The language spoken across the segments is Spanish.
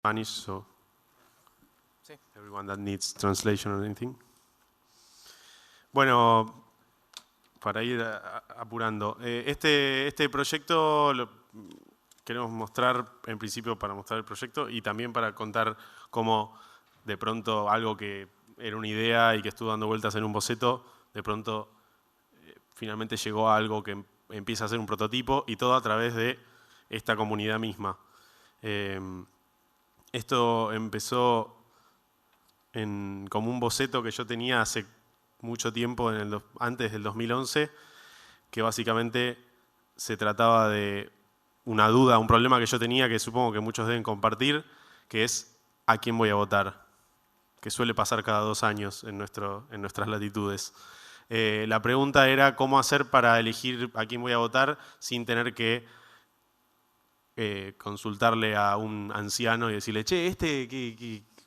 Spanish, so Sí. everyone that needs translation or anything. Bueno, para ir apurando. Este proyecto queremos mostrar, en principio, para mostrar el proyecto y también para contar cómo de pronto algo que era una idea y que estuvo dando vueltas en un boceto, de pronto finalmente llegó a algo que empieza a ser un prototipo y todo a través de esta comunidad misma. Esto empezó como un boceto que yo tenía hace mucho tiempo, antes del 2011, que básicamente se trataba de una duda, un problema que yo tenía, que supongo que muchos deben compartir, que es ¿a quién voy a votar? Que suele pasar cada 2 años en nuestras latitudes. La pregunta era cómo hacer para elegir a quién voy a votar sin tener que consultarle a un anciano y decirle, che,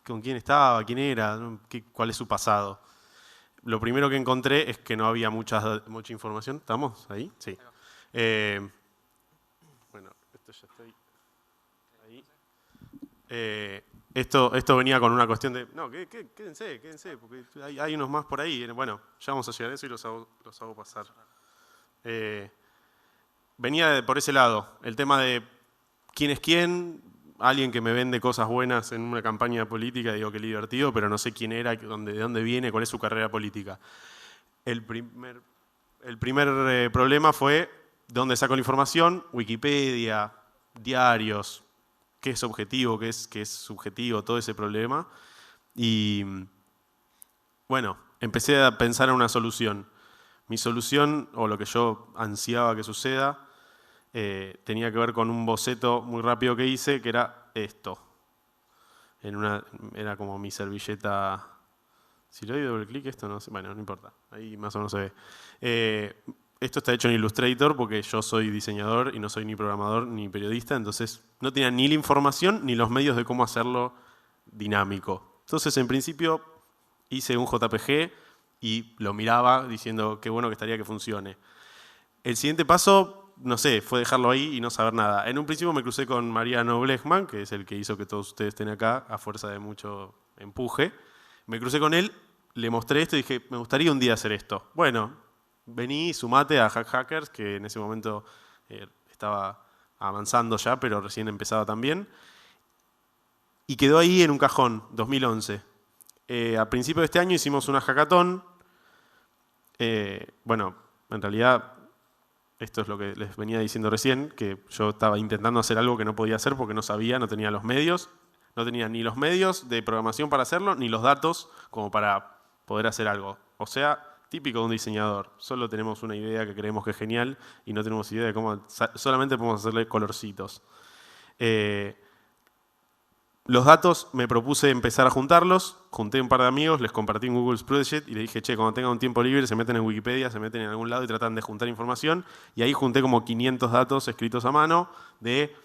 ¿con quién estaba? ¿Quién era? ¿Cuál es su pasado? Lo primero que encontré es que no había mucha información. ¿Estamos ahí? Sí. Bueno, esto ya estoy ahí. Esto venía con una cuestión de, no, quédense, porque hay unos más por ahí. Bueno, ya vamos a llegar a eso y los hago pasar. Venía por ese lado, el tema de quién es quién, alguien que me vende cosas buenas en una campaña política, digo que divertido, pero no sé quién era, de dónde viene, cuál es su carrera política. El primer problema fue dónde saco la información, Wikipedia, diarios, qué es objetivo, qué es subjetivo, todo ese problema. Y bueno, empecé a pensar en una solución. Mi solución, o lo que yo ansiaba que suceda, tenía que ver con un boceto muy rápido que hice, que era esto. Era como mi servilleta. Si le doy doble clic, esto no sé. Bueno, no importa. Ahí más o menos se ve. Esto está hecho en Illustrator porque yo soy diseñador y no soy ni programador ni periodista, entonces no tenía ni la información ni los medios de cómo hacerlo dinámico. Entonces, en principio, hice un JPG y lo miraba diciendo qué bueno que estaría que funcione. El siguiente paso, no sé, fue dejarlo ahí y no saber nada. En un principio me crucé con Mariano Blechman, que es el que hizo que todos ustedes estén acá a fuerza de mucho empuje. Me crucé con él, le mostré esto y dije, me gustaría un día hacer esto. Bueno, vení, sumate a Hack Hackers, que en ese momento estaba avanzando ya, pero recién empezaba también. Y quedó ahí en un cajón, 2011. A principios de este año hicimos una hackathon. Bueno, en realidad, esto es lo que les venía diciendo recién, que yo estaba intentando hacer algo que no podía hacer porque no sabía, no tenía los medios. No tenía ni los medios de programación para hacerlo, ni los datos como para poder hacer algo. O sea, típico de un diseñador. Solo tenemos una idea que creemos que es genial y no tenemos idea de cómo. Solamente podemos hacerle colorcitos. Los datos me propuse empezar a juntarlos. Junté un par de amigos, les compartí en Google Spreadsheet y les dije, che, cuando tengan un tiempo libre se meten en Wikipedia, se meten en algún lado y tratan de juntar información. Y ahí junté como 500 datos escritos a mano de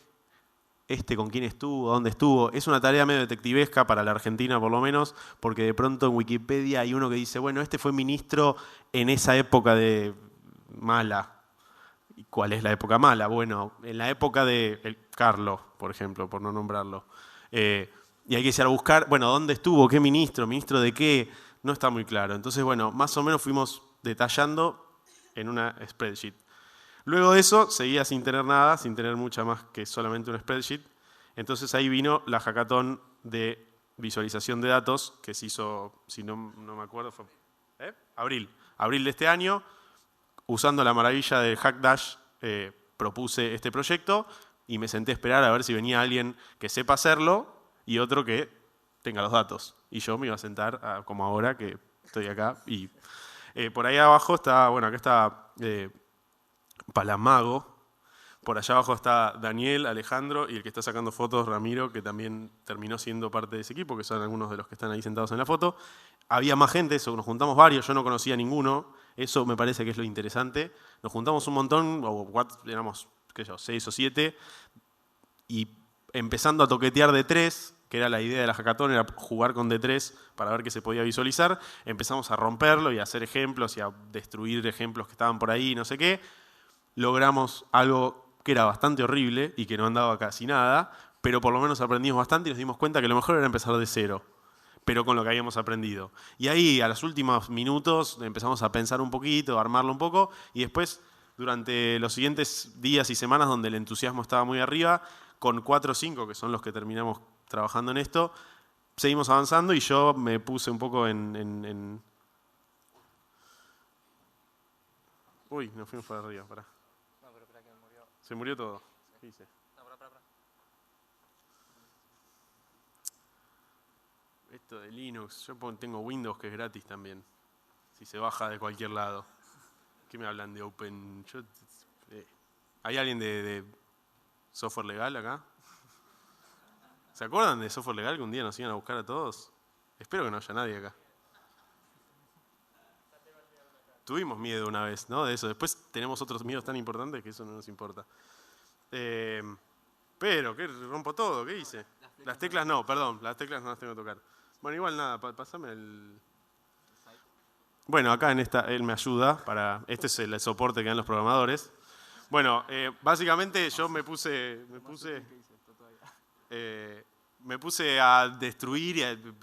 con quién estuvo, dónde estuvo. Es una tarea medio detectivesca para la Argentina, por lo menos, porque de pronto en Wikipedia hay uno que dice, bueno, este fue ministro en esa época de mala. ¿Y cuál es la época mala? Bueno, en la época de Carlos, por ejemplo, por no nombrarlo. Y hay que ir a buscar, bueno, ¿dónde estuvo? ¿Qué ministro? ¿Ministro de qué? No está muy claro. Entonces, bueno, más o menos fuimos detallando en una spreadsheet. Luego de eso, seguía sin tener nada, sin tener mucha más que solamente un spreadsheet. Entonces ahí vino la hackathon de visualización de datos, que se hizo, si no me acuerdo, fue abril de este año. Usando la maravilla de Hackdash, propuse este proyecto y me senté a esperar a ver si venía alguien que sepa hacerlo y otro que tenga los datos. Y yo me iba a sentar, como ahora que estoy acá. Y por ahí abajo está, bueno, acá está Palamago. Por allá abajo está Daniel, Alejandro y el que está sacando fotos, Ramiro, que también terminó siendo parte de ese equipo, que son algunos de los que están ahí sentados en la foto. Había más gente, eso, nos juntamos varios, yo no conocía a ninguno. Eso me parece que es lo interesante. Nos juntamos un montón, éramos, qué sé yo, 6 o 7, y empezando a toquetear de 3, que era la idea de la hackathon, era jugar con D3 para ver qué se podía visualizar. Empezamos a romperlo y a hacer ejemplos y a destruir ejemplos que estaban por ahí, no sé qué. Logramos algo que era bastante horrible y que no andaba casi nada, pero por lo menos aprendimos bastante y nos dimos cuenta que lo mejor era empezar de cero, pero con lo que habíamos aprendido. Y ahí, a los últimos minutos, empezamos a pensar un poquito, a armarlo un poco, y después, durante los siguientes días y semanas donde el entusiasmo estaba muy arriba, con 4 o 5, que son los que terminamos trabajando en esto, seguimos avanzando y yo me puse un poco en... Uy, nos fuimos para arriba, pará. No, pero espera que me murió. Se murió todo. ¿Qué hice? No, pará. Esto de Linux, yo tengo Windows que es gratis también, si se baja de cualquier lado. ¿Qué me hablan de Open? ¿Hay alguien de software legal acá? ¿Se acuerdan de software legal que un día nos iban a buscar a todos? Espero que no haya nadie acá. Tuvimos miedo una vez, ¿no? De eso. Después tenemos otros miedos tan importantes que eso no nos importa. Pero, ¿qué? Rompo todo, ¿qué hice? Las teclas no, perdón, las teclas no las tengo que tocar. Bueno, igual nada, pasame el... Bueno, acá en esta, él me ayuda para... Este es el soporte que dan los programadores. Bueno, básicamente yo me puse a destruir y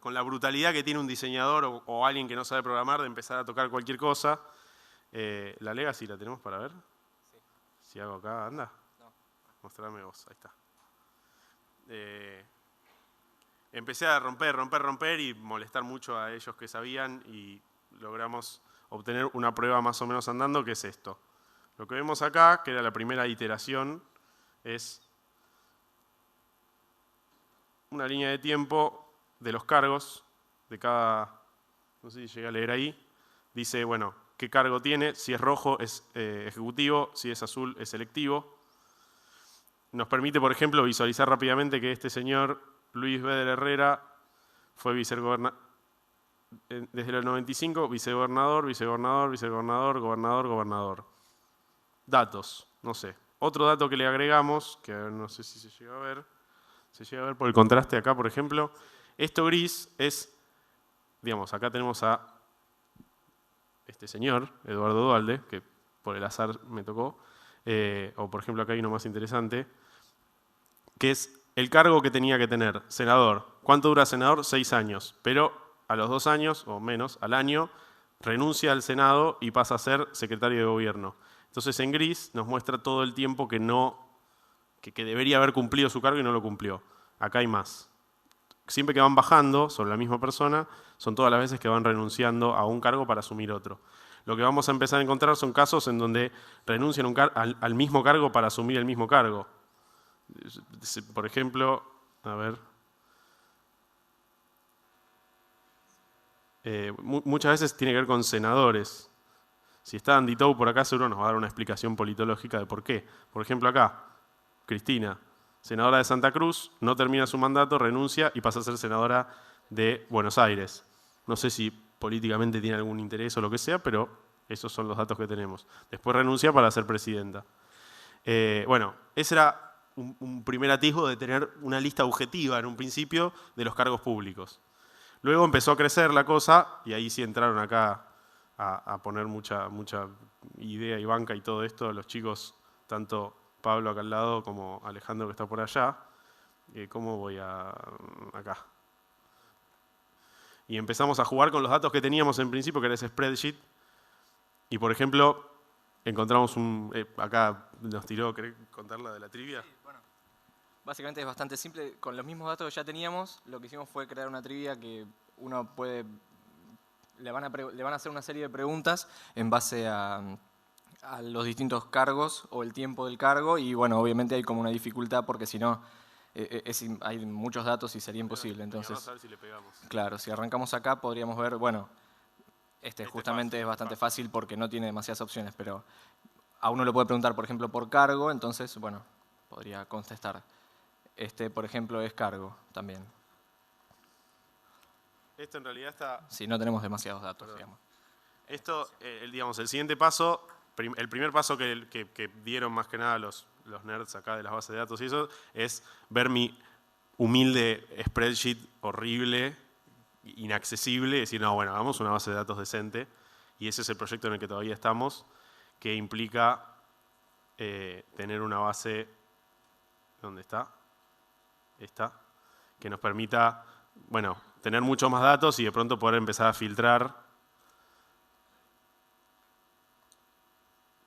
con la brutalidad que tiene un diseñador o alguien que no sabe programar de empezar a tocar cualquier cosa. La Legacy la tenemos para ver. Sí. Si hago acá, anda. No. Mostrame vos, ahí está. Empecé a romper y molestar mucho a ellos que sabían y logramos obtener una prueba más o menos andando, que es esto. Lo que vemos acá, que era la primera iteración, es una línea de tiempo de los cargos de cada, no sé si llegué a leer ahí, dice, bueno, qué cargo tiene, si es rojo es ejecutivo, si es azul es selectivo. Nos permite, por ejemplo, visualizar rápidamente que este señor, Luis Beder Herrera, fue vicegobernador, desde el 95, vicegobernador, gobernador. Datos, no sé. Otro dato que le agregamos, que no sé si se llega a ver, por el contraste acá, por ejemplo. Esto gris es, digamos, acá tenemos a este señor, Eduardo Duhalde, que por el azar me tocó, o por ejemplo acá hay uno más interesante, que es el cargo que tenía que tener senador. ¿Cuánto dura senador? 6 años, pero a los 2 años, o menos, al año, renuncia al Senado y pasa a ser secretario de gobierno. Entonces en gris nos muestra todo el tiempo que debería haber cumplido su cargo y no lo cumplió. Acá hay más. Siempre que van bajando sobre la misma persona, son todas las veces que van renunciando a un cargo para asumir otro. Lo que vamos a empezar a encontrar son casos en donde renuncian al mismo cargo para asumir el mismo cargo. Por ejemplo, a ver... muchas veces tiene que ver con senadores. Si está Andy Tou por acá, seguro nos va a dar una explicación politológica de por qué. Por ejemplo, acá, Cristina, senadora de Santa Cruz, no termina su mandato, renuncia y pasa a ser senadora de Buenos Aires. No sé si políticamente tiene algún interés o lo que sea, pero esos son los datos que tenemos. Después renuncia para ser presidenta. Bueno, ese era un primer atisbo de tener una lista objetiva en un principio de los cargos públicos. Luego empezó a crecer la cosa y ahí sí entraron acá a poner mucha idea y banca y todo esto, los chicos, tanto Pablo acá al lado como Alejandro que está por allá. ¿Cómo voy acá? Y empezamos a jugar con los datos que teníamos en principio, que era ese spreadsheet. Y por ejemplo, encontramos acá nos tiró, ¿querés contarla de la trivia? Sí, bueno. Básicamente es bastante simple. Con los mismos datos que ya teníamos, lo que hicimos fue crear una trivia que uno puede... Le van a hacer una serie de preguntas en base a los distintos cargos o el tiempo del cargo y bueno, obviamente hay como una dificultad porque si no hay muchos datos y sería imposible. Entonces, vamos a ver si le pegamos. Claro, si arrancamos acá podríamos ver, bueno, este justamente es bastante fácil porque no tiene demasiadas opciones, pero a uno le puede preguntar, por ejemplo, por cargo, entonces, bueno, podría contestar. Este, por ejemplo, es cargo también. Esto en realidad está... Si no tenemos demasiados datos, digamos. Esto, digamos, el siguiente paso, el primer paso que dieron más que nada los nerds acá de las bases de datos y eso, es ver mi humilde spreadsheet horrible, inaccesible, y decir, no, bueno, hagamos una base de datos decente. Y ese es el proyecto en el que todavía estamos, que implica tener una base... ¿Dónde está? esta, que nos permita, bueno, tener muchos más datos y de pronto poder empezar a filtrar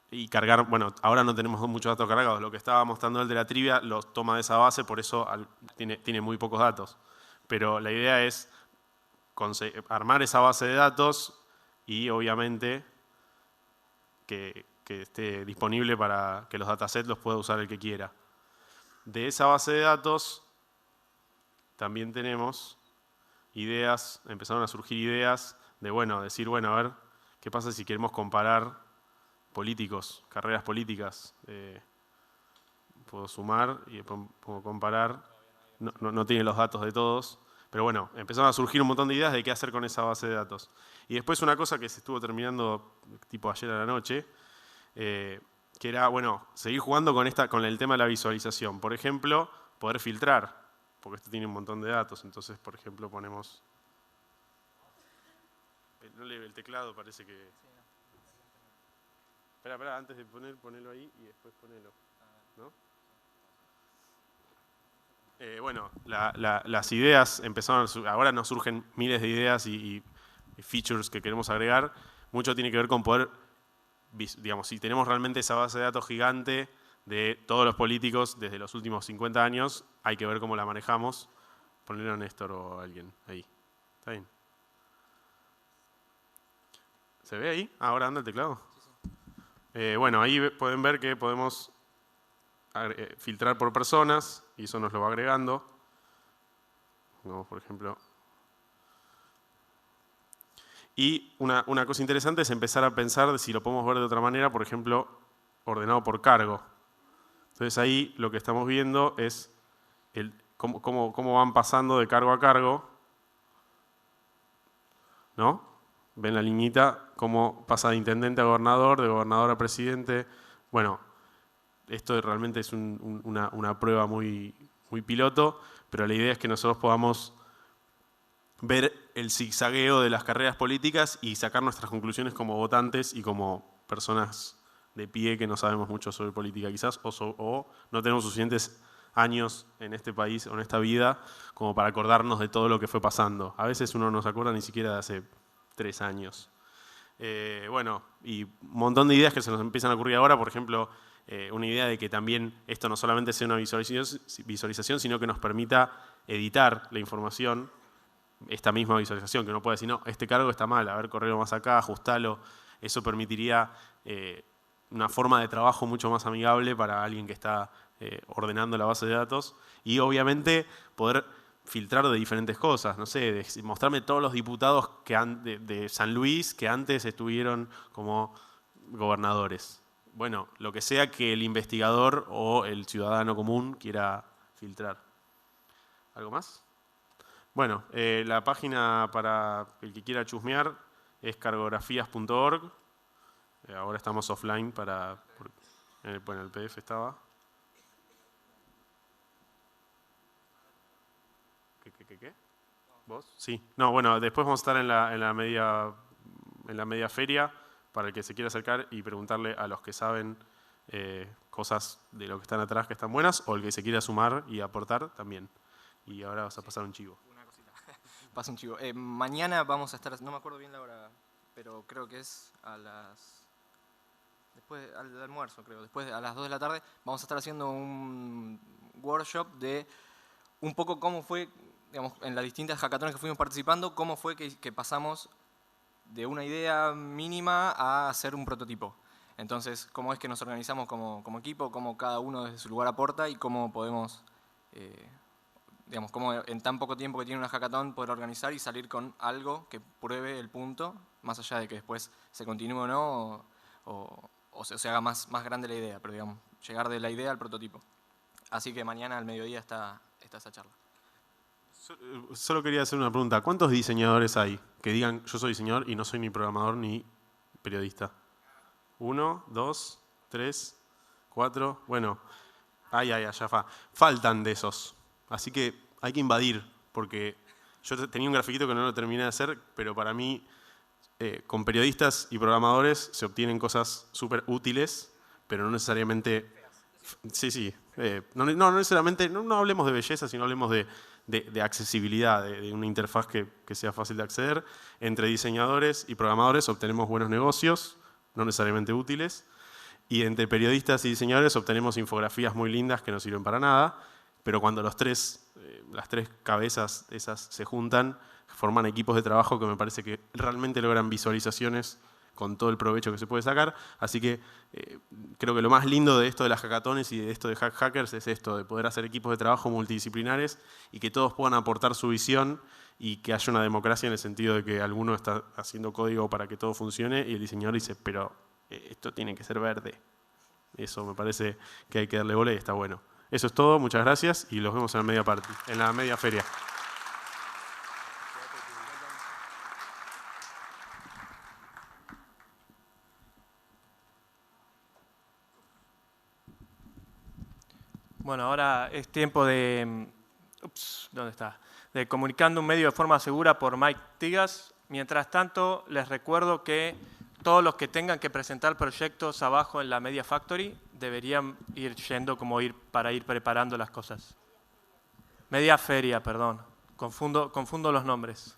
y cargar. Bueno, ahora no tenemos muchos datos cargados. Lo que estaba mostrando el de la trivia los toma de esa base, por eso tiene muy pocos datos. Pero la idea es armar esa base de datos y obviamente que esté disponible para que los datasets los pueda usar el que quiera. De esa base de datos también tenemos ideas, empezaron a surgir ideas de, bueno, decir, bueno, a ver, ¿qué pasa si queremos comparar políticos, carreras políticas? Puedo sumar y puedo comparar. No tiene los datos de todos, pero bueno, empezaron a surgir un montón de ideas de qué hacer con esa base de datos. Y después una cosa que se estuvo terminando tipo ayer a la noche, que era, bueno, seguir jugando con el tema de la visualización. Por ejemplo, poder filtrar, porque esto tiene un montón de datos. Entonces, por ejemplo, ponemos... El teclado parece que... Espera, antes de ponelo ahí y después ponelo, ¿no? Bueno, las ideas empezaron, ahora nos surgen miles de ideas y features que queremos agregar. Mucho tiene que ver con poder, digamos, si tenemos realmente esa base de datos gigante de todos los políticos desde los últimos 50 años, hay que ver cómo la manejamos. Ponerlo a Néstor o a alguien ahí. ¿Está bien? ¿Se ve ahí? Ahora anda el teclado. Bueno, ahí pueden ver que podemos filtrar por personas y eso nos lo va agregando. Vamos, por ejemplo. Y una cosa interesante es empezar a pensar de si lo podemos ver de otra manera, por ejemplo, ordenado por cargo. Entonces ahí lo que estamos viendo es cómo van pasando de cargo a cargo, ¿no? Ven la liñita, cómo pasa de intendente a gobernador, de gobernador a presidente. Bueno, esto realmente es una prueba muy piloto, pero la idea es que nosotros podamos ver el zigzagueo de las carreras políticas y sacar nuestras conclusiones como votantes y como personas de pie que no sabemos mucho sobre política quizás, o no tenemos suficientes años en este país o en esta vida como para acordarnos de todo lo que fue pasando. A veces uno no se acuerda ni siquiera de hace 3 años. Bueno, y un montón de ideas que se nos empiezan a ocurrir ahora, por ejemplo, una idea de que también esto no solamente sea una visualización, sino que nos permita editar la información, esta misma visualización, que uno puede decir, no, este cargo está mal, a ver, correrlo más acá, ajustalo. Eso permitiría una forma de trabajo mucho más amigable para alguien que está ordenando la base de datos y obviamente poder filtrar de diferentes cosas, no sé, mostrarme todos los diputados de San Luis que antes estuvieron como gobernadores. Bueno, lo que sea que el investigador o el ciudadano común quiera filtrar. ¿Algo más? Bueno, la página para el que quiera chusmear es cargografías.org. Ahora estamos offline bueno, el PDF estaba. ¿Qué? ¿Vos? Sí. No, bueno, después vamos a estar en la media feria para el que se quiera acercar y preguntarle a los que saben cosas de lo que están atrás que están buenas o el que se quiera sumar y aportar también. Y ahora vas a pasar un chivo. Una cosita. Pasa un chivo. Mañana vamos a estar, no me acuerdo bien la hora, pero creo que es después al almuerzo, creo, después a las 2 de la tarde, vamos a estar haciendo un workshop de un poco cómo fue, digamos, en las distintas hackatones que fuimos participando, cómo fue que pasamos de una idea mínima a hacer un prototipo. Entonces, cómo es que nos organizamos como equipo, cómo cada uno desde su lugar aporta y cómo podemos, digamos, cómo en tan poco tiempo que tiene una hackathon poder organizar y salir con algo que pruebe el punto, más allá de que después se continúe o no, o se haga más grande la idea, pero digamos, llegar de la idea al prototipo. Así que mañana al mediodía está esa charla. Solo quería hacer una pregunta. ¿Cuántos diseñadores hay que digan yo soy diseñador y no soy ni programador ni periodista? 1, 2, 3, 4. Bueno, ya faltan de esos. Así que hay que invadir, porque yo tenía un grafiquito que no lo terminé de hacer, pero para mí con periodistas y programadores se obtienen cosas súper útiles, pero no necesariamente Sí, sí. No necesariamente, no hablemos de belleza, sino hablemos de accesibilidad, de una interfaz que sea fácil de acceder. Entre diseñadores y programadores obtenemos buenos negocios, no necesariamente útiles. Y entre periodistas y diseñadores obtenemos infografías muy lindas que no sirven para nada, pero cuando las tres cabezas esas se juntan, forman equipos de trabajo que me parece que realmente logran visualizaciones con todo el provecho que se puede sacar. Así que creo que lo más lindo de esto de las hackatones y de esto de Hackers es esto, de poder hacer equipos de trabajo multidisciplinares y que todos puedan aportar su visión y que haya una democracia en el sentido de que alguno está haciendo código para que todo funcione y el diseñador dice, pero esto tiene que ser verde. Eso me parece que hay que darle bola y está bueno. Eso es todo, muchas gracias y los vemos en la media feria. Bueno, ahora es tiempo de... ¿dónde está? De Comunicando un medio de forma segura por Mike Tigas. Mientras tanto, les recuerdo que todos los que tengan que presentar proyectos abajo en la Media Factory deberían ir yendo para ir preparando las cosas. Media Feria, perdón. Confundo los nombres.